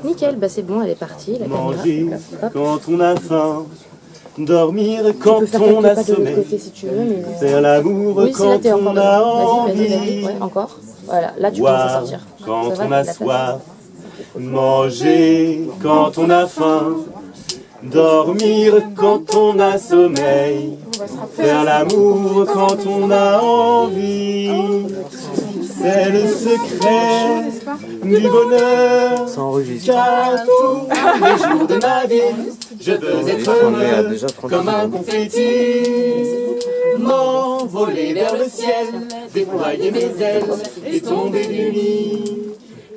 Nickel, bah c'est bon, elle est partie. La Manger caméra. quand on a faim, dormir quand Tu peux faire on quelques a pas de l'autre sommeil, côté si tu veux, mais... faire l'amour Oui, c'est là, quand t'es encore on a dedans. Vas-y, vas-y, envie, ouais, encore. Voilà, là tu commences à boire sortir. quand Ça va, on a la soif, manger quand on a faim, dormir quand on a sommeil, faire l'amour quand on a envie. C'est le secret du bonheur, car tous les jours de ma vie, je veux être heureux comme un confetti. M'envoler vers le ciel, déployer mes ailes et tomber du nid.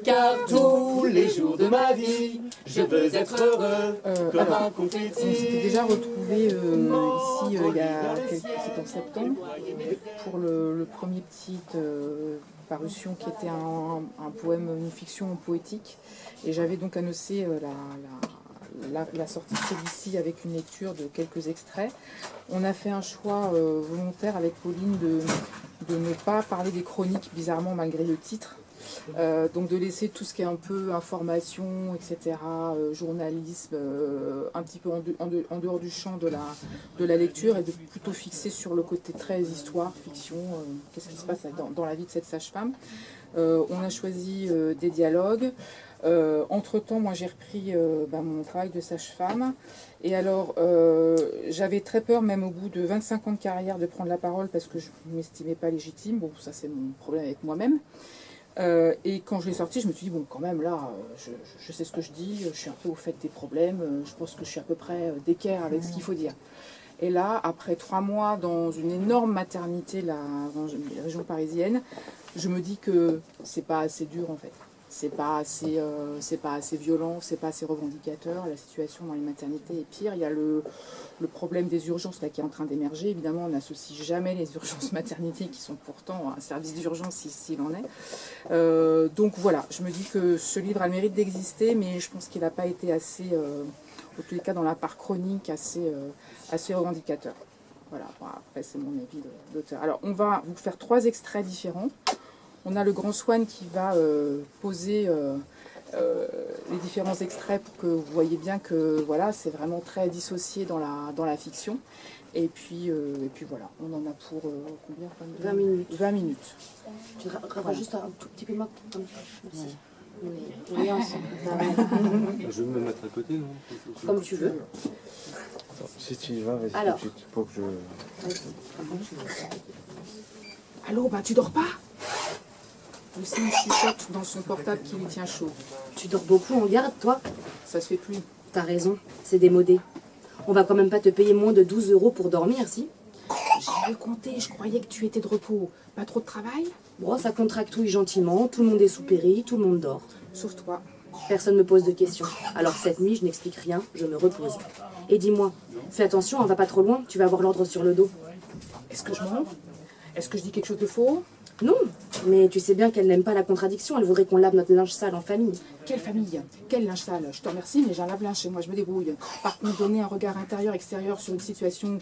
Car tous les jours de ma vie, je veux être heureux comme un confetti. On s'était déjà retrouvés ici il y a c'était en septembre pour le premier petit parution qui était un poème, une fiction poétique. Et j'avais donc annoncé la sortie de celui-ci avec une lecture de quelques extraits. On a fait un choix volontaire avec Pauline de ne pas parler des chroniques, bizarrement, malgré le titre. Donc de laisser tout ce qui est un peu information, etc., journalisme, un petit peu en dehors du champ de la lecture, et de plutôt fixer sur le côté très histoire, fiction, qu'est-ce qui se passe dans la vie de cette sage-femme. On a choisi des dialogues. Entre-temps, moi j'ai repris mon travail de sage-femme. Et alors, j'avais très peur, même au bout de 25 ans de carrière, de prendre la parole parce que je ne m'estimais pas légitime. Bon, ça c'est mon problème avec moi-même. Et quand je l'ai sorti, je me suis dit, bon, quand même, là, je sais ce que je dis, je suis un peu au fait des problèmes, je pense que je suis à peu près d'équerre avec ce qu'il faut dire. Et là, après 3 mois dans une énorme maternité, dans la région parisienne, je me dis que c'est pas assez dur, en fait. C'est pas assez violent, c'est pas assez revendicateur. La situation dans les maternités est pire. Il y a le problème des urgences là, qui est en train d'émerger. Évidemment, on n'associe jamais les urgences maternité qui sont pourtant un service d'urgence s'il en est. Donc voilà, je me dis que ce livre a le mérite d'exister, mais je pense qu'il n'a pas été assez, en tous les cas dans la part chronique, assez revendicateur. Voilà, bon, après c'est mon avis d'auteur. Alors on va vous faire 3 extraits différents. On a le grand Swan qui va poser les différents extraits pour que vous voyez bien que voilà, c'est vraiment très dissocié dans la fiction. Et puis voilà, on en a pour combien 20 minutes. 20 minutes. Tu rapproches juste un tout petit peu moins. Merci. Oui, ensemble. Je vais me mettre à côté, non? Comme tu veux. Si tu y vas, vas-y Alors. tout de suite pour que je... Allô, tu dors pas? Lucie chuchote dans son portable qui lui tient chaud. Tu dors beaucoup en garde, toi? Ça se fait plus. T'as raison, c'est démodé. On va quand même pas te payer moins de 12 € pour dormir, si? J'y ai compté, je croyais que tu étais de repos. Pas trop de travail? Bon, ça contractouille gentiment, tout le monde est sous péri, tout le monde dort. Sauf toi. Personne me pose de questions. Alors cette nuit, je n'explique rien, je me repose. Et dis-moi, fais attention, on va pas trop loin, tu vas avoir l'ordre sur le dos. Est-ce que je mens? Est-ce que je dis quelque chose de faux? Non, mais tu sais bien qu'elle n'aime pas la contradiction, elle voudrait qu'on lave notre linge sale en famille. Quelle famille? Quel linge sale? Je te remercie, mais j'ai un lave-linge chez moi, je me débrouille. Par contre, donner un regard intérieur-extérieur sur une situation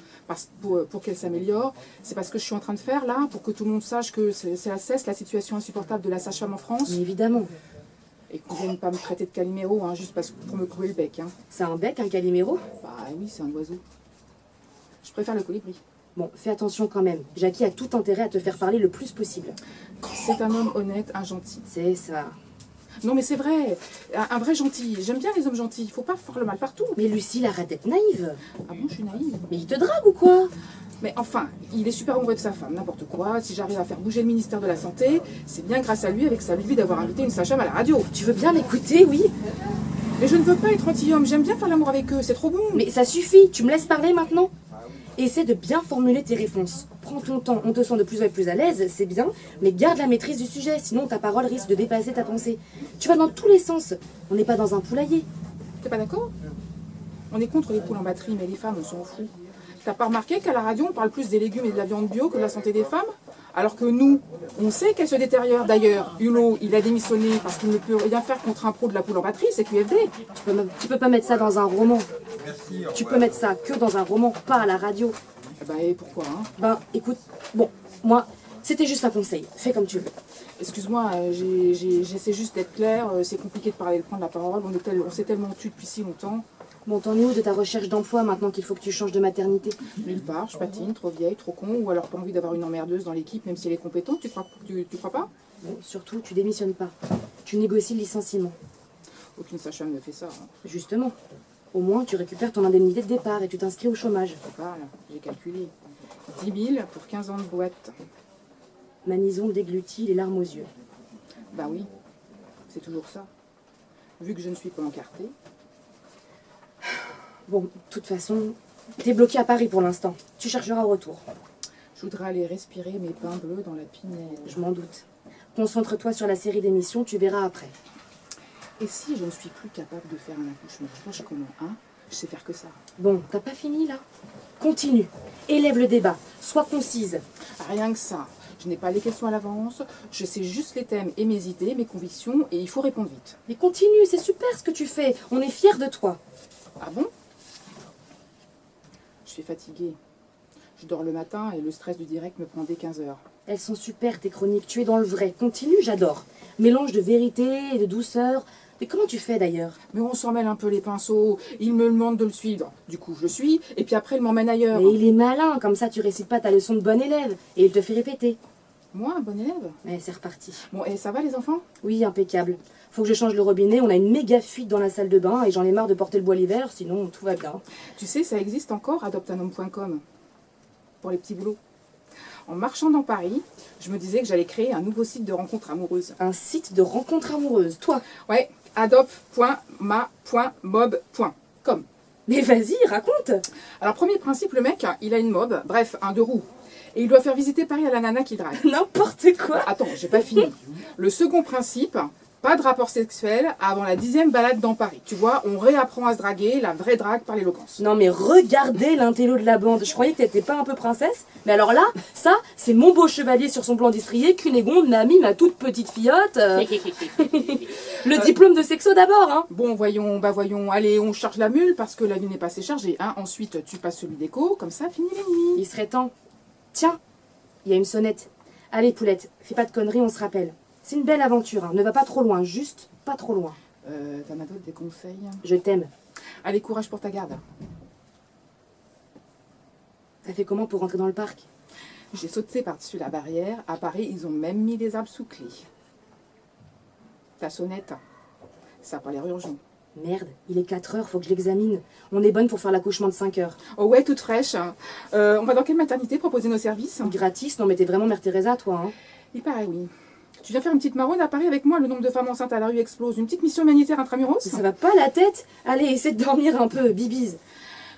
pour qu'elle s'améliore, c'est parce que je suis en train de faire là, pour que tout le monde sache que c'est la cesse, la situation insupportable de la sage-femme en France. Mais évidemment. Et qu'on ne vienne pas me traiter de Calimero, juste pour me crever le bec. C'est un bec, un Calimero? Bah oui, c'est un oiseau. Je préfère le colibri. Bon, fais attention quand même. Jackie a tout intérêt à te faire parler le plus possible. C'est un homme honnête, un gentil. C'est ça. Non mais c'est vrai, un vrai gentil. J'aime bien les hommes gentils, il faut pas faire le mal partout. Mais Lucille, arrête d'être naïve. Ah bon, je suis naïve? Mais il te drague ou quoi? Mais enfin, il est super amoureux de sa femme, n'importe quoi. Si j'arrive à faire bouger le ministère de la Santé, c'est bien grâce à lui, avec sa lubie d'avoir invité une sage-femme à la radio. Tu veux bien m'écouter, oui? Mais je ne veux pas être anti-homme, j'aime bien faire l'amour avec eux, c'est trop bon. Mais ça suffit, tu me laisses parler maintenant? Essaie de bien formuler tes réponses. Prends ton temps, on te sent de plus en plus à l'aise, c'est bien, mais garde la maîtrise du sujet, sinon ta parole risque de dépasser ta pensée. Tu vas dans tous les sens, on n'est pas dans un poulailler. T'es pas d'accord? On est contre les poules en batterie, mais les femmes, on s'en fout. T'as pas remarqué qu'à la radio, on parle plus des légumes et de la viande bio que de la santé des femmes? Alors que nous, on sait qu'elle se détériore. D'ailleurs, Hulot, il a démissionné parce qu'il ne peut rien faire contre un pro de la poule en batterie, c'est QFD. Tu peux pas mettre ça dans un roman. Tu peux mettre ça que dans un roman, pas à la radio. Bah et pourquoi Ben écoute, bon, moi, c'était juste un conseil. Fais comme tu veux. Excuse-moi, j'essaie juste d'être claire. C'est compliqué de parler, de prendre la parole. On s'est tellement tu depuis si longtemps. Bon, t'en es où de ta recherche d'emploi maintenant qu'il faut que tu changes de maternité? Nulle part, je patine, trop vieille, trop con, ou alors pas envie d'avoir une emmerdeuse dans l'équipe, même si elle est compétente. Tu crois pas? Bon, surtout, tu démissionnes pas. Tu négocies le licenciement. Aucune sage-femme ne fait ça. Hein. Justement. Au moins, tu récupères ton indemnité de départ et tu t'inscris au chômage. Voilà, j'ai calculé. 10 000 pour 15 ans de boîte. Manison déglutit les larmes aux yeux. Bah oui, c'est toujours ça. Vu que je ne suis pas encartée. Bon, de toute façon, t'es bloqué à Paris pour l'instant. Tu chercheras au retour. Je voudrais aller respirer mes pains bleus dans la Pinède. Je m'en doute. Concentre-toi sur la série d'émissions, tu verras après. Et si je ne suis plus capable de faire un accouchement, franchement, comment, hein? Je sais faire que ça. Bon, t'as pas fini là? Continue. Élève le débat. Sois concise. Rien que ça. Je n'ai pas les questions à l'avance. Je sais juste les thèmes et mes idées, mes convictions, et il faut répondre vite. Mais continue, c'est super ce que tu fais. On est fiers de toi. Ah bon? Je suis fatiguée. Je dors le matin et le stress du direct me prend dès 15 heures. Elles sont super tes chroniques. Tu es dans le vrai. Continue, j'adore. Mélange de vérité et de douceur. Mais comment tu fais d'ailleurs? Mais on s'en mêle un peu les pinceaux. Il me demande de le suivre. Du coup, je le suis, et puis après, il m'emmène ailleurs. Mais il est malin, comme ça tu récites pas ta leçon de bon élève. Et il te fait répéter. Moi, un bon élève? Mais c'est reparti. Bon, et ça va les enfants? Oui, impeccable. Faut que je change le robinet. On a une méga fuite dans la salle de bain et j'en ai marre de porter le bois l'hiver, sinon tout va bien. Tu sais, ça existe encore, adopteunhomme.com, pour les petits boulots. En marchant dans Paris, je me disais que j'allais créer un nouveau site de rencontres amoureuses. Un site de rencontres amoureuses, toi. Ouais, adop.ma.mob.com. Mais vas-y, raconte. Alors, premier principe, le mec, il a une mob, bref, un deux roues. Et il doit faire visiter Paris à la nana qui drague. N'importe quoi. Attends, j'ai pas fini. Le second principe, pas de rapport sexuel avant la 10e balade dans Paris. Tu vois, on réapprend à se draguer, la vraie drague par l'éloquence. Non mais regardez l'intello de la bande. Je croyais que t'étais pas un peu princesse. Mais alors là, ça, c'est mon beau chevalier sur son plan d'estrier, Cunégonde m'a mis ma toute petite fillotte. Le diplôme de sexo d'abord, hein. Bon, voyons, allez, on charge la mule parce que la vie n'est pas assez chargée. Hein. Ensuite, tu passes celui d'écho, comme ça, fini les nuits. Il serait temps. Tiens, il y a une sonnette. Allez Poulette, fais pas de conneries, on se rappelle. C'est une belle aventure, hein. Ne va pas trop loin, juste pas trop loin. T'en as d'autres des conseils? Je t'aime. Allez, courage pour ta garde. T'as fait comment pour rentrer dans le parc? J'ai sauté par-dessus la barrière. À Paris, ils ont même mis des arbres sous clé. Ta sonnette, ça a pas l'air urgent. Merde, il est 4 heures, faut que je l'examine. On est bonne pour faire l'accouchement de 5 heures. Oh ouais, toute fraîche. On va dans quelle maternité proposer nos services? Gratis? Non mais t'es vraiment Mère Teresa, toi, hein. Il paraît, oui. Tu viens faire une petite maraude à Paris avec moi? Le nombre de femmes enceintes à la rue explose. Une petite mission humanitaire intramuros? Ça va pas la tête? Allez, essaie de dormir un peu, bibise.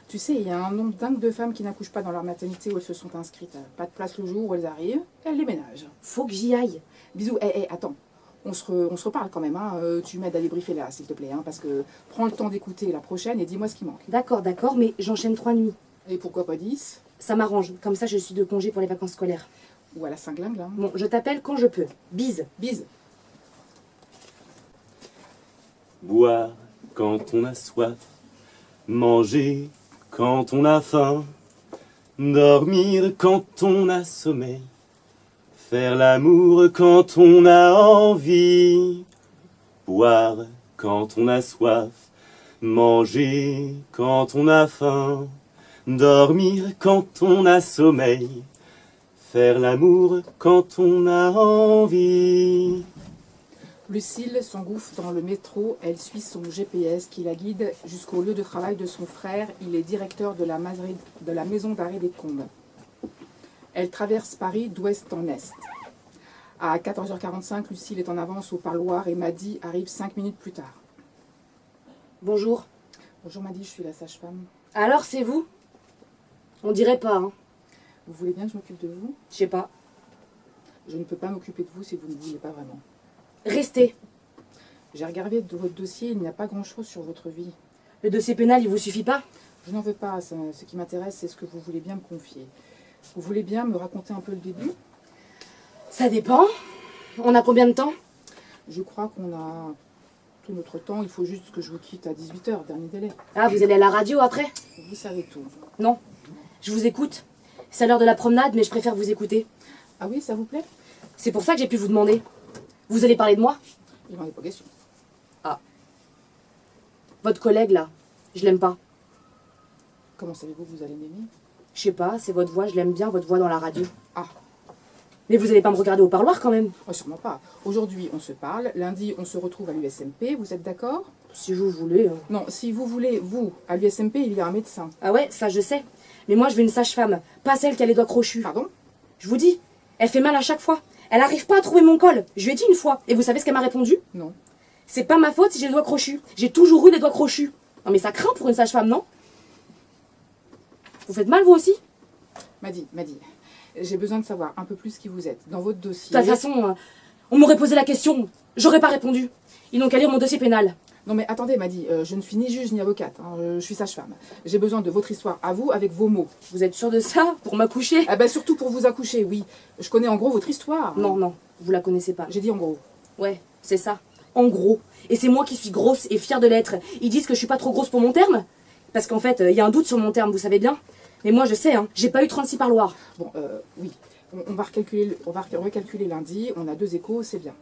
Tu sais, il y a un nombre dingue de femmes qui n'accouchent pas dans leur maternité où elles se sont inscrites. Pas de place le jour où elles arrivent, elles les ménagent. Faut que j'y aille. Bisous. Attends. On se reparle quand même. Hein. Tu m'aides à débriefer là, s'il te plaît. Hein, parce que prends le temps d'écouter la prochaine et dis-moi ce qui manque. D'accord, mais j'enchaîne 3 nuits. Et pourquoi pas 10? Ça m'arrange, comme ça je suis de congé pour les vacances scolaires. Ou à la Saint-Glingue, là. Bon, je t'appelle quand je peux. Bise. Bise. Boire quand on a soif, manger quand on a faim, dormir quand on a sommeil, faire l'amour quand on a envie, boire quand on a soif, manger quand on a faim, dormir quand on a sommeil, faire l'amour quand on a envie. Lucille s'engouffre dans le métro, elle suit son GPS qui la guide jusqu'au lieu de travail de son frère. Il est directeur de la maison d'arrêt des Combes. Elle traverse Paris d'ouest en est. À 14h45, Lucille est en avance au parloir et Maddy arrive 5 minutes plus tard. Bonjour. Bonjour Maddy, je suis la sage-femme. Alors, c'est vous? On dirait pas, hein. Vous voulez bien que je m'occupe de vous? Je sais pas. Je ne peux pas m'occuper de vous si vous ne voulez pas vraiment. Restez. J'ai regardé de votre dossier, il n'y a pas grand-chose sur votre vie. Le dossier pénal, il vous suffit pas? Je n'en veux pas, ce qui m'intéresse, c'est ce que vous voulez bien me confier. Vous voulez bien me raconter un peu le début? Ça dépend. On a combien de temps? Je crois qu'on a tout notre temps, il faut juste que je vous quitte à 18h, dernier délai. Ah, vous allez à la radio après? Vous savez tout. Non. Je vous écoute. C'est à l'heure de la promenade, mais je préfère vous écouter. Ah oui, ça vous plaît? C'est pour ça que j'ai pu vous demander. Vous allez parler de moi? Il n'en est pas question. Votre collègue, là, je l'aime pas. Comment savez-vous que vous allez m'aimer? Je sais pas, c'est votre voix, je l'aime bien, votre voix dans la radio. Ah, Mais vous allez pas me regarder au parloir quand même? oh, sûrement pas. Aujourd'hui, on se parle. Lundi, on se retrouve à l'USMP. Vous êtes d'accord? Si vous voulez. Non, si vous voulez, vous, à l'USMP, il y a un médecin. Ah ouais, ça je sais. Mais moi je veux une sage-femme, pas celle qui a les doigts crochus. Pardon? Je vous dis, elle fait mal à chaque fois. Elle arrive pas à trouver mon col. Je lui ai dit une fois. Et vous savez ce qu'elle m'a répondu? Non. C'est pas ma faute si j'ai les doigts crochus. J'ai toujours eu les doigts crochus. Non mais ça craint pour une sage-femme, non? Vous faites mal vous aussi? Madi, j'ai besoin de savoir un peu plus qui vous êtes. Dans votre dossier... De toute façon, on m'aurait posé la question. J'aurais pas répondu. Ils n'ont qu'à lire mon dossier pénal. Non mais attendez, Madi, je ne suis ni juge ni avocate. Hein, je suis sage-femme. J'ai besoin de votre histoire à vous avec vos mots. Vous êtes sûr de ça? Pour m'accoucher? Ah bah surtout pour vous accoucher, oui. Je connais en gros votre histoire. Non, non, vous la connaissez pas. J'ai dit en gros. Ouais, c'est ça. En gros. Et c'est moi qui suis grosse et fière de l'être. Ils disent que je suis pas trop grosse pour mon terme? Parce qu'en fait, il y a un doute sur mon terme, vous savez bien. Mais moi, je sais, hein, j'ai pas eu 36 parloirs. Bon, oui. On va recalculer lundi. On a 2 échos, c'est bien.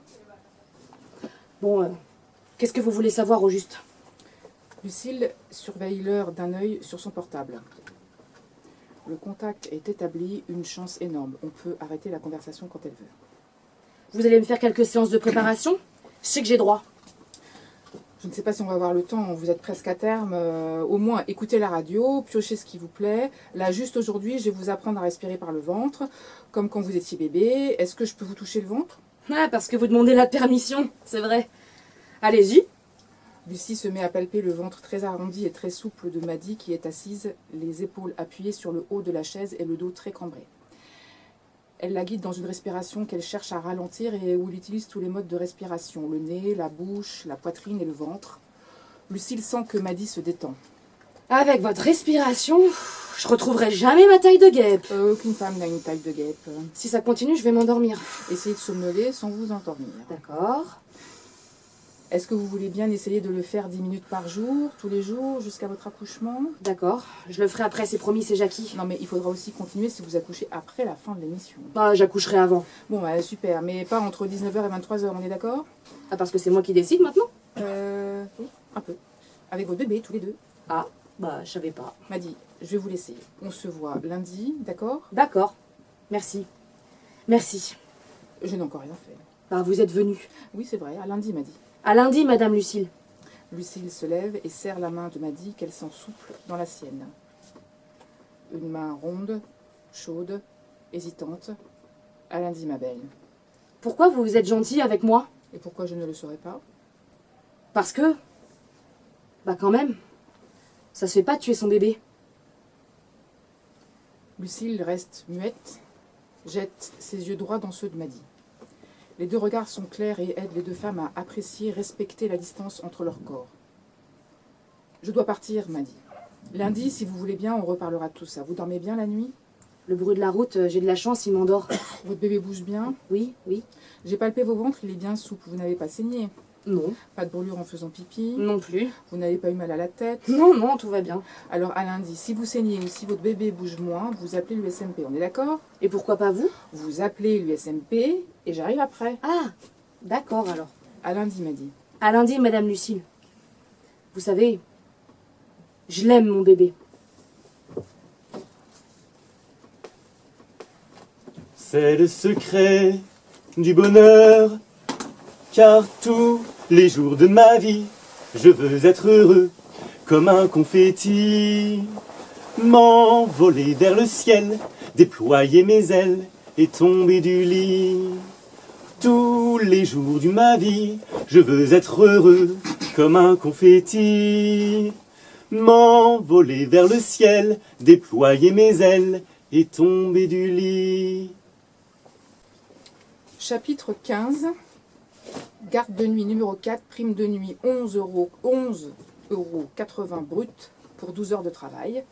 Bon, qu'est-ce que vous voulez savoir au juste? Lucille surveille l'heure d'un œil sur son portable. Le contact est établi, une chance énorme. On peut arrêter la conversation quand elle veut. Vous allez me faire quelques séances de préparation? Je sais que j'ai droit. Je ne sais pas si on va avoir le temps, vous êtes presque à terme. Au moins, écoutez la radio, piochez ce qui vous plaît. Là, juste aujourd'hui, je vais vous apprendre à respirer par le ventre, comme quand vous étiez bébé. Est-ce que je peux vous toucher le ventre? Ah, parce que vous demandez la permission, c'est vrai. Allez-y. Lucie se met à palper le ventre très arrondi et très souple de Madi qui est assise, les épaules appuyées sur le haut de la chaise et le dos très cambré. Elle la guide dans une respiration qu'elle cherche à ralentir et où elle utilise tous les modes de respiration, le nez, la bouche, la poitrine et le ventre. Lucille sent que Madi se détend. Avec votre respiration, je retrouverai jamais ma taille de guêpe. Aucune femme n'a une taille de guêpe. Si ça continue, je vais m'endormir. Essayez de somnoler sans vous endormir. D'accord. Est-ce que vous voulez bien essayer de le faire 10 minutes par jour, tous les jours, jusqu'à votre accouchement? D'accord. Je le ferai après, c'est promis, c'est Jackie. Non mais il faudra aussi continuer si vous accouchez après la fin de l'émission. Ah, j'accoucherai avant. Bon bah super, mais pas entre 19h et 23h, on est d'accord? Ah, parce que c'est moi qui décide maintenant? Oui, un peu. Avec votre bébé, tous les deux. Ah, bah, je savais pas. Madi, je vais vous laisser. On se voit lundi, d'accord? D'accord. Merci. Merci. Je n'ai encore rien fait. Bah, vous êtes venu. Oui, c'est vrai, à lundi, Madi. À lundi, Madame Lucille. Lucille se lève et serre la main de Madi qu'elle sent souple dans la sienne. Une main ronde, chaude, hésitante. À lundi, ma belle. Pourquoi vous êtes gentille avec moi? Et pourquoi je ne le saurais pas? Parce que... Bah quand même, ça se fait pas de tuer son bébé. Lucille reste muette, jette ses yeux droits dans ceux de Madi. Les deux regards sont clairs et aident les deux femmes à apprécier, respecter la distance entre leurs corps. Je dois partir, Madi. Lundi, si vous voulez bien, on reparlera de tout ça. Vous dormez bien la nuit? Le bruit de la route, j'ai de la chance, il m'endort. Votre bébé bouge bien? Oui, oui. J'ai palpé vos ventres, il est bien souple. Vous n'avez pas saigné? Non. Pas de brûlure en faisant pipi? Non plus. Vous n'avez pas eu mal à la tête? Non, non, tout va bien. Alors à lundi, si vous saignez ou si votre bébé bouge moins, vous appelez l'USMP, on est d'accord? Et pourquoi pas vous? Vous appelez l'USMP et j'arrive après. Ah, d'accord alors. À lundi, Madi. À lundi, Madame Lucille. Vous savez, je l'aime, mon bébé. C'est le secret du bonheur, car tous les jours de ma vie, je veux être heureux comme un confetti. M'envoler vers le ciel, déployer mes ailes et tomber du lit. Tous les jours de ma vie, je veux être heureux comme un confetti. M'envoler vers le ciel, déployer mes ailes et tomber du lit. Chapitre 15. Garde de nuit numéro 4, prime de nuit 11,80 € brut pour 12 heures de travail.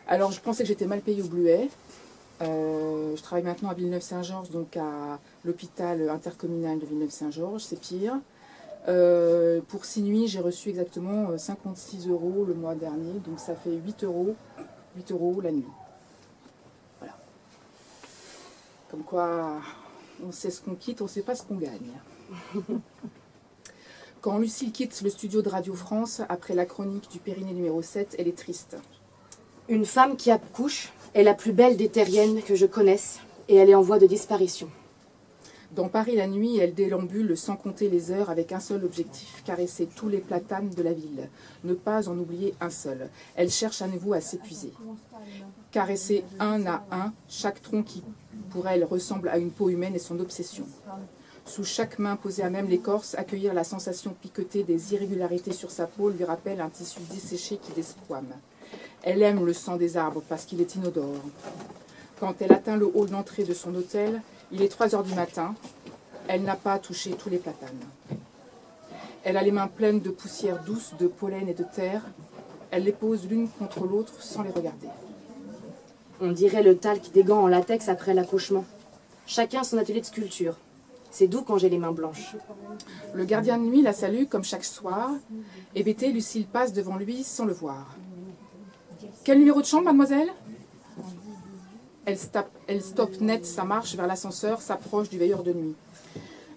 Alors je pensais que j'étais mal payée au Bluet. Je travaille maintenant à Villeneuve-Saint-Georges, donc à l'hôpital intercommunal de Villeneuve-Saint-Georges, c'est pire. Pour 6 nuits, j'ai reçu exactement 56 € le mois dernier, donc ça fait 8 € la nuit. Voilà. Comme quoi, On sait ce qu'on quitte, on ne sait pas ce qu'on gagne. Quand Lucille quitte le studio de Radio France, après la chronique du Périnée numéro 7, elle est triste. Une femme qui accouche est la plus belle des terriennes que je connaisse et elle est en voie de disparition. Dans Paris la nuit, elle déambule sans compter les heures avec un seul objectif, caresser tous les platanes de la ville. Ne pas en oublier un seul. Elle cherche à nouveau à s'épuiser. Caresser un à un chaque tronc qui, pour elle, ressemble à une peau humaine est son obsession. Sous chaque main posée à même l'écorce, accueillir la sensation piquetée des irrégularités sur sa peau lui rappelle un tissu desséché qui desquame. Elle aime le sang des arbres parce qu'il est inodore. Quand elle atteint le hall d'entrée de son hôtel, il est 3 heures du matin. Elle n'a pas touché tous les platanes. Elle a les mains pleines de poussière douce, de pollen et de terre. Elle les pose l'une contre l'autre sans les regarder. On dirait le talc des gants en latex après l'accouchement. Chacun son atelier de sculpture. C'est doux quand j'ai les mains blanches. Le gardien de nuit la salue comme chaque soir. Hébétée, Lucille passe devant lui sans le voir. « Quel numéro de chambre, mademoiselle ?» Elle stoppe net sa marche vers l'ascenseur, s'approche du veilleur de nuit.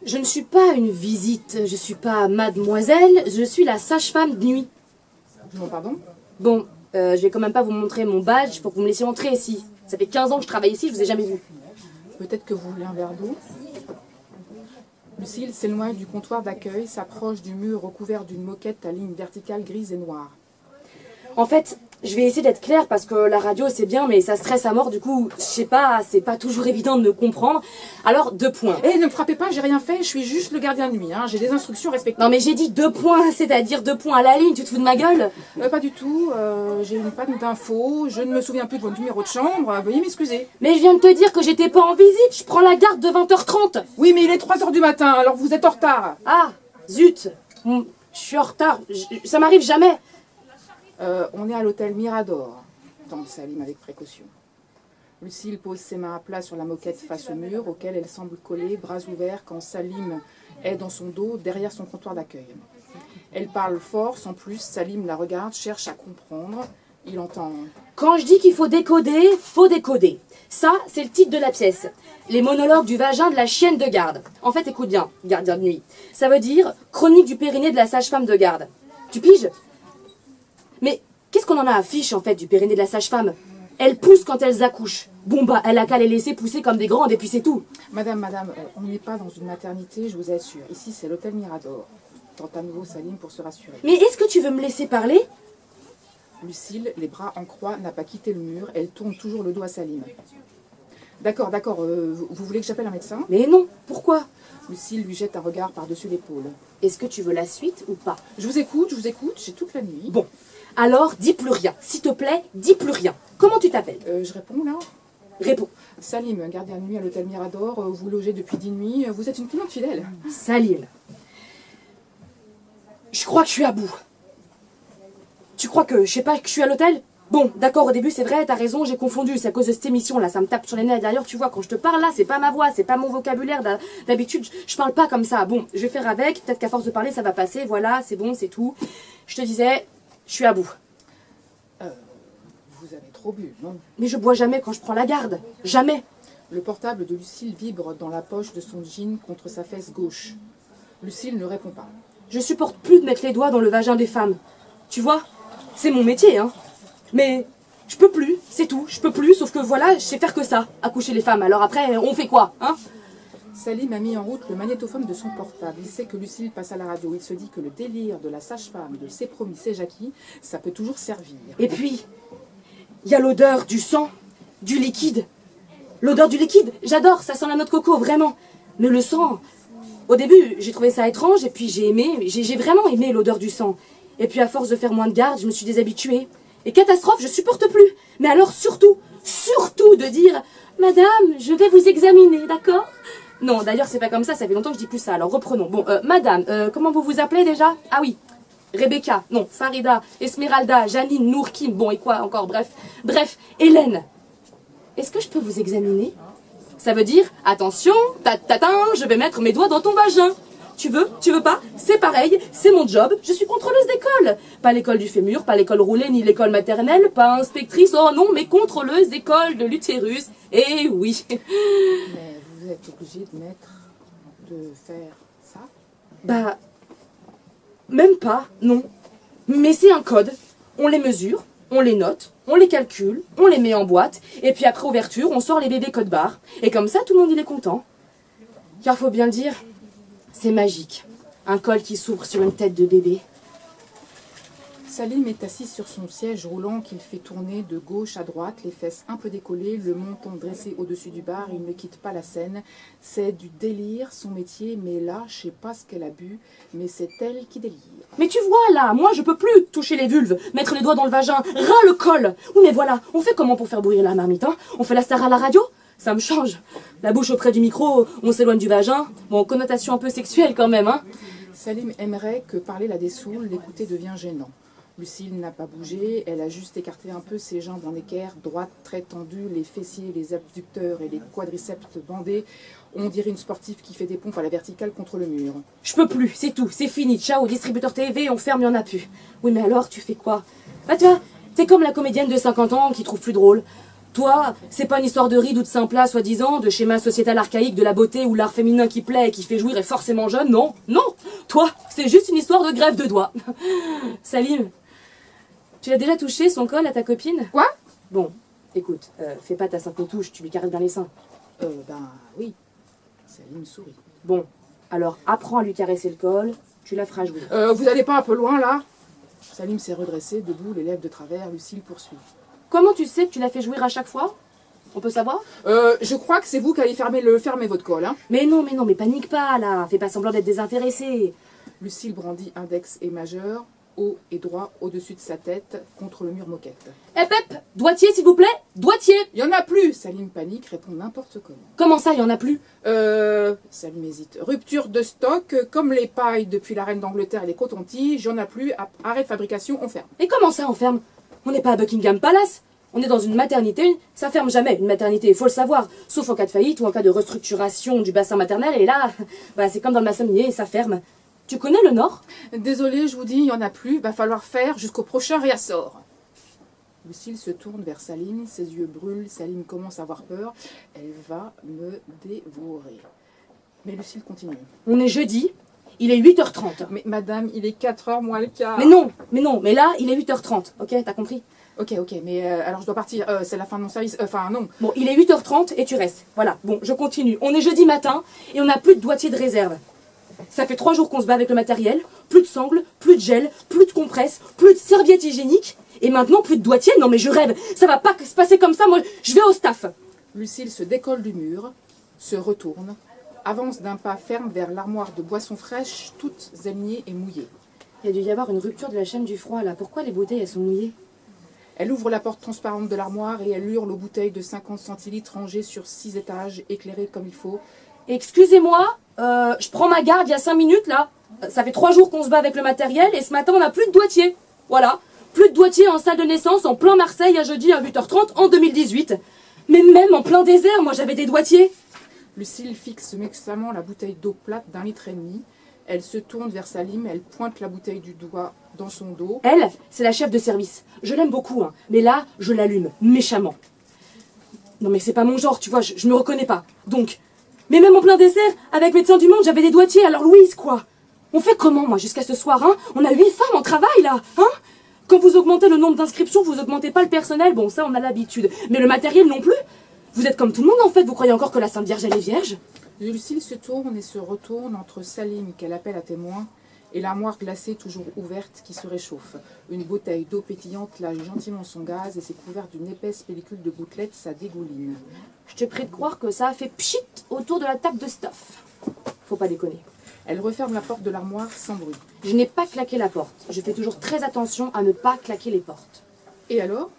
Je ne suis pas une visite, je suis pas mademoiselle, je suis la sage-femme de nuit. Non, pardon ? Bon, je vais quand même pas vous montrer mon badge pour que vous me laissiez entrer ici. Ça fait 15 ans que je travaille ici, je vous ai jamais vu. Peut-être que vous voulez un verre d'eau ? Lucille s'éloigne du comptoir d'accueil, s'approche du mur recouvert d'une moquette à lignes verticales grises et noires. En fait, je vais essayer d'être claire parce que la radio c'est bien mais ça stresse à mort, du coup, je sais pas, c'est pas toujours évident de me comprendre. Alors, 2 points. Eh, ne me frappez pas, j'ai rien fait, je suis juste le gardien de nuit, hein. J'ai des instructions respectées. Non mais j'ai dit 2 points, c'est-à-dire 2 points à la ligne, tu te fous de ma gueule? Pas du tout, j'ai une panne d'infos, je ne me souviens plus de votre numéro de chambre, veuillez m'excuser. Mais je viens de te dire que j'étais pas en visite, je prends la garde de 20h30. Oui, mais il est 3 heures du matin, alors vous êtes en retard. Ah, zut, je suis en retard, ça m'arrive jamais. On est à l'hôtel Mirador, tente Salim avec précaution. Lucille pose ses mains à plat sur la moquette face au mur, auquel elle semble collée, bras ouverts, quand Salim est dans son dos, derrière son comptoir d'accueil. Elle parle fort, sans plus, Salim la regarde, cherche à comprendre. Il entend... Quand je dis qu'il faut décoder. Ça, c'est le titre de la pièce. Les monologues du vagin de la chienne de garde. En fait, écoute bien, gardien de nuit. Ça veut dire chronique du périnée de la sage-femme de garde. Tu piges ? Mais qu'est-ce qu'on en a à fiche, en fait, du périnée de la sage-femme? Elles poussent quand elles accouchent. Bon, bah, elle a qu'à les laisser pousser comme des grandes, et puis c'est tout. Madame, on n'est pas dans une maternité, je vous assure. Ici, c'est l'hôtel Mirador. Tente à nouveau Salim pour se rassurer. Mais est-ce que tu veux me laisser parler? Lucille, les bras en croix, n'a pas quitté le mur. Elle tourne toujours le dos à Salim. D'accord, vous voulez que j'appelle un médecin? Mais non, pourquoi? Lucille lui jette un regard par-dessus l'épaule. Est-ce que tu veux la suite ou pas? Je vous écoute, j'ai toute la nuit. Bon, alors dis plus rien. S'il te plaît, dis plus rien. Comment tu t'appelles? Je réponds là? Réponds. Salim, gardien de nuit à l'hôtel Mirador, vous logez depuis 10 nuits, vous êtes une cliente fidèle. Salim. Je crois que je suis à bout. Tu crois que, je sais pas, que je suis à l'hôtel? Bon, d'accord, au début, c'est vrai, t'as raison, j'ai confondu, c'est à cause de cette émission-là, ça me tape sur les nerfs. D'ailleurs, tu vois, quand je te parle là, c'est pas ma voix, c'est pas mon vocabulaire, d'habitude, je parle pas comme ça. Bon, je vais faire avec, peut-être qu'à force de parler, ça va passer, voilà, c'est bon, c'est tout. Je te disais, je suis à bout. Vous avez trop bu, non? Mais je bois jamais quand je prends la garde, jamais. Le portable de Lucille vibre dans la poche de son jean contre sa fesse gauche. Lucille ne répond pas. Je supporte plus de mettre les doigts dans le vagin des femmes. Tu vois, c'est mon métier, hein. Mais je peux plus, c'est tout, je peux plus, sauf que voilà, je sais faire que ça, accoucher les femmes. Alors après, on fait quoi, hein? Salim a mis en route le magnétophone de son portable. Il sait que Lucille passe à la radio. Il se dit que le délire de la sage-femme, de C'est promis, c'est Jackie, ça peut toujours servir. Et puis, il y a l'odeur du sang, du liquide. L'odeur du liquide, j'adore, ça sent la noix de coco, vraiment. Mais le sang, au début, j'ai trouvé ça étrange, et puis j'ai vraiment aimé l'odeur du sang. Et puis à force de faire moins de garde, je me suis déshabituée. Et catastrophe, je supporte plus. Mais alors surtout de dire « Madame, je vais vous examiner, d'accord ?» Non, d'ailleurs, c'est pas comme ça fait longtemps que je dis plus ça. Alors reprenons. Bon, madame, comment vous vous appelez déjà? Ah oui, Rebecca, non, Farida, Esmeralda, Janine, Nour, Kim, bon, et quoi encore, bref, Hélène. Est-ce que je peux vous examiner? Ça veut dire, attention, je vais mettre mes doigts dans ton vagin. Tu veux pas? C'est pareil, c'est mon job, je suis contrôleuse d'école. Pas l'école du fémur, pas l'école roulée, ni l'école maternelle, pas inspectrice, oh non, mais contrôleuse d'école de l'utérus. Eh oui. Mais vous vous êtes obligé de faire ça? Bah, même pas, non. Mais c'est un code. On les mesure, on les note, on les calcule, on les met en boîte, et puis après ouverture, on sort les bébés code barre. Et comme ça, tout le monde il est content. Car faut bien le dire, c'est magique. Un col qui s'ouvre sur une tête de bébé. Salim est assis sur son siège roulant qu'il fait tourner de gauche à droite, les fesses un peu décollées, le menton dressé au-dessus du bar. Il ne quitte pas la scène. C'est du délire, son métier, mais là, je sais pas ce qu'elle a bu, mais c'est elle qui délire. Mais tu vois là, moi je peux plus toucher les vulves, mettre les doigts dans le vagin, ras le col. Oui mais voilà, on fait comment pour faire bouillir la marmite, hein? On fait la star à la radio? Ça me change. La bouche auprès du micro, on s'éloigne du vagin. Bon, connotation un peu sexuelle quand même, hein? Salim aimerait que parler la dessoule, l'écouter devient gênant. Lucille n'a pas bougé, elle a juste écarté un peu ses jambes en équerre, droite, très tendue, les fessiers, les abducteurs et les quadriceps bandés. On dirait une sportive qui fait des pompes à la verticale contre le mur. Je peux plus, c'est tout, c'est fini. Ciao, distributeur TV, on ferme, il y en a plus. Oui mais alors, tu fais quoi? Bah tu vois, t'es comme la comédienne de 50 ans qui trouve plus drôle. Toi, c'est pas une histoire de ride ou de simplat, soi-disant, de schéma sociétal archaïque de la beauté où l'art féminin qui plaît et qui fait jouir est forcément jeune, non, non. Toi, c'est juste une histoire de grève de doigts. Salim, tu l'as déjà touché son col à ta copine? Quoi? Bon, écoute, fais pas ta simple touche, tu lui caresses bien les seins. Ben oui. Salim sourit. Bon, alors apprends à lui caresser le col, tu la feras jouer. Vous allez pas un peu loin là? Salim s'est redressé, debout, les lèvres de travers, Lucille poursuit. Comment tu sais que tu l'as fait jouir à chaque fois? On peut savoir? Je crois que c'est vous qui allez fermer votre col, hein? Mais non, mais panique pas là, fais pas semblant d'être désintéressé. Lucille brandit index et majeur, haut et droit au-dessus de sa tête, contre le mur moquette. Eh Pep, doigtier s'il vous plaît, doigtier! Il y en a plus! Salim panique, répond n'importe comment. Comment ça, il y en a plus? Salim hésite. Rupture de stock, comme les pailles depuis la reine d'Angleterre et les cotons-tiges, il n'y en a plus, arrêt de fabrication, on ferme. Et comment ça on ferme? On n'est pas à Buckingham Palace, on est dans une maternité, ça ferme jamais une maternité, il faut le savoir, sauf en cas de faillite ou en cas de restructuration du bassin maternel, et là, bah, c'est comme dans le maçonnier, ça ferme. Tu connais le Nord? Désolé, je vous dis, il n'y en a plus, va falloir faire jusqu'au prochain réassort. Lucille se tourne vers Salim, ses yeux brûlent, Salim commence à avoir peur, elle va me dévorer. Mais Lucille continue. On est jeudi, il est 8h30. Mais madame, il est 4h moins le quart. Mais non, mais là, il est 8h30, ok, t'as compris? Ok, mais alors je dois partir, c'est la fin de mon service, enfin non. Bon, il est 8h30 et tu restes, voilà, bon, je continue. On est jeudi matin et on n'a plus de doigtier de réserve. Ça fait 3 jours qu'on se bat avec le matériel, plus de sangles, plus de gel, plus de compresse, plus de serviettes hygiéniques, et maintenant plus de doigtier. Non mais je rêve, ça va pas se passer comme ça, moi je vais au staff. Lucille se décolle du mur, se retourne, avance d'un pas ferme vers l'armoire de boissons fraîches, toutes alignées et mouillées. Il y a dû y avoir une rupture de la chaîne du froid là, pourquoi les bouteilles elles sont mouillées? Elle ouvre la porte transparente de l'armoire et elle hurle aux bouteilles de 50 centilitres rangées sur 6 étages, éclairées comme il faut. Excusez-moi, je prends ma garde il y a 5 minutes là. Ça fait 3 jours qu'on se bat avec le matériel et ce matin on n'a plus de doigtier. Voilà, plus de doigtier en salle de naissance en plein Marseille à jeudi à 8h30 en 2018. Mais même en plein désert, moi j'avais des doigtiers. Lucille fixe méchamment la bouteille d'eau plate d'1,5 litre. Elle se tourne vers Salim, elle pointe la bouteille du doigt dans son dos. Elle, c'est la chef de service. Je l'aime beaucoup, hein, mais là, je l'allume, méchamment. Non mais c'est pas mon genre, tu vois, je me reconnais pas. Donc, mais même en plein désert, avec Médecins du Monde, j'avais des doigtiers, alors Louise, quoi. On fait comment, moi, jusqu'à ce soir, hein? On a 8 femmes en travail, là, hein? Quand vous augmentez le nombre d'inscriptions, vous augmentez pas le personnel, bon, ça, on a l'habitude. Mais le matériel non plus. Vous êtes comme tout le monde, en fait, vous croyez encore que la Sainte Vierge, elle est vierge? Lucille se tourne et se retourne entre Salim, qu'elle appelle à témoin, et l'armoire glacée toujours ouverte qui se réchauffe. Une bouteille d'eau pétillante lâche gentiment son gaz et c'est couvert d'une épaisse pellicule de gouttelettes, ça dégouline. Je te prie de croire que ça a fait pchit autour de la table de stuff. Faut pas déconner. Elle referme la porte de l'armoire sans bruit. Je n'ai pas claqué la porte. Je fais toujours très attention à ne pas claquer les portes. Et alors?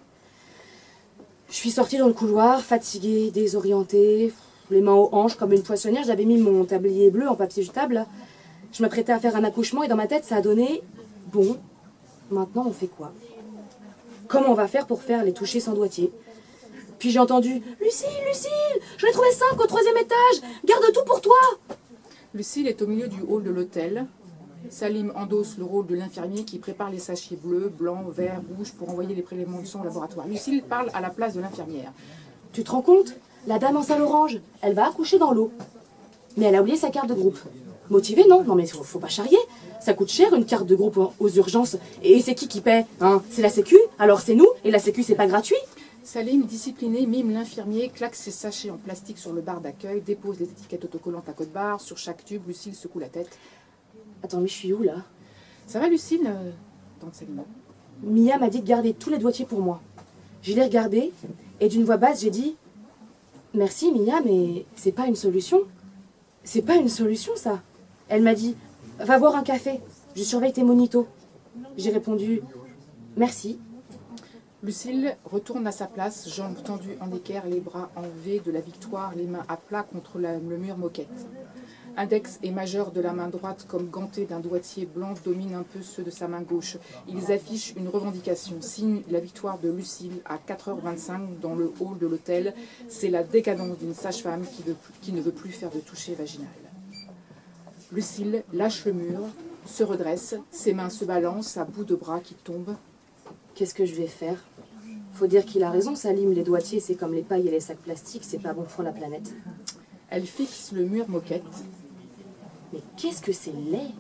Je suis sortie dans le couloir, fatiguée, désorientée, les mains aux hanches comme une poissonnière. J'avais mis mon tablier bleu en papier jetable. Je m'apprêtais à faire un accouchement et dans ma tête, ça a donné... Bon, maintenant on fait quoi? Comment on va faire pour faire les touchés sans doigtier? Puis j'ai entendu « Lucille, Lucille, j'en ai trouvé 5 au 3e étage, garde tout pour toi !» Lucille est au milieu du hall de l'hôtel. Salim endosse le rôle de l'infirmier qui prépare les sachets bleus, blancs, verts, rouges pour envoyer les prélèvements de sang au laboratoire. Lucille parle à la place de l'infirmière. Tu te rends compte? La dame en salle orange, elle va accoucher dans l'eau. Mais elle a oublié sa carte de groupe. Motivée, non? Non mais faut pas charrier. Ça coûte cher une carte de groupe aux urgences. Et c'est qui paie, hein? C'est la sécu? Alors c'est nous, et la sécu c'est pas gratuit? Salim, discipliné, mime l'infirmier, claque ses sachets en plastique sur le bar d'accueil, dépose les étiquettes autocollantes à code-barre. Sur chaque tube, Lucille secoue la tête. Attends, mais je suis où là? Ça va, Lucille tente Salima. Mia m'a dit de garder tous les doigtiers pour moi. Je l'ai regardé, et d'une voix basse, j'ai dit « Merci Mia, mais c'est pas une solution. C'est pas une solution ça. » Elle m'a dit « Va boire un café, je surveille tes monitos. » J'ai répondu « Merci. » Lucille retourne à sa place, jambes tendues en équerre, les bras en V de la victoire, les mains à plat contre le mur moquette. Index et majeur de la main droite, comme ganté d'un doigtier blanc, dominent un peu ceux de sa main gauche. Ils affichent une revendication, signe la victoire de Lucille à 4h25 dans le hall de l'hôtel. C'est la décadence d'une sage-femme qui ne veut plus faire de toucher vaginal. Lucille lâche le mur, se redresse, ses mains se balancent à bout de bras qui tombent. Qu'est-ce que je vais faire? Faut dire qu'il a raison, Salim, les doigtiers c'est comme les pailles et les sacs plastiques, c'est pas bon pour la planète. Elle fixe le mur moquette. Mais qu'est-ce que c'est laid!